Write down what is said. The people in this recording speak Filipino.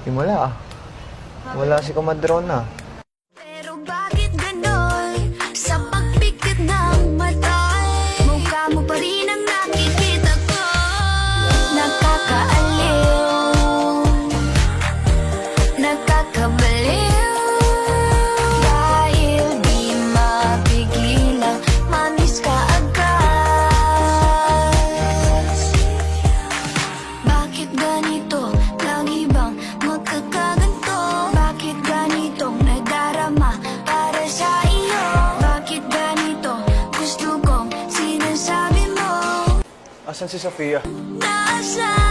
Himala ah. Wala si Comadrona. Pero bakit ganon? Sa pagpikit ng mata, mukha mo pa rin ang nakikita ko. Nakakaaliw, nakakabaliw, dahil di mapigilang mamis ka agad. Bakit ganito? Lagi bang magkakaganto? Bakit ganitong nadarama para sa iyo? Bakit ganito? Gusto kong sinasabi mo. Asan si Sofia? Nasa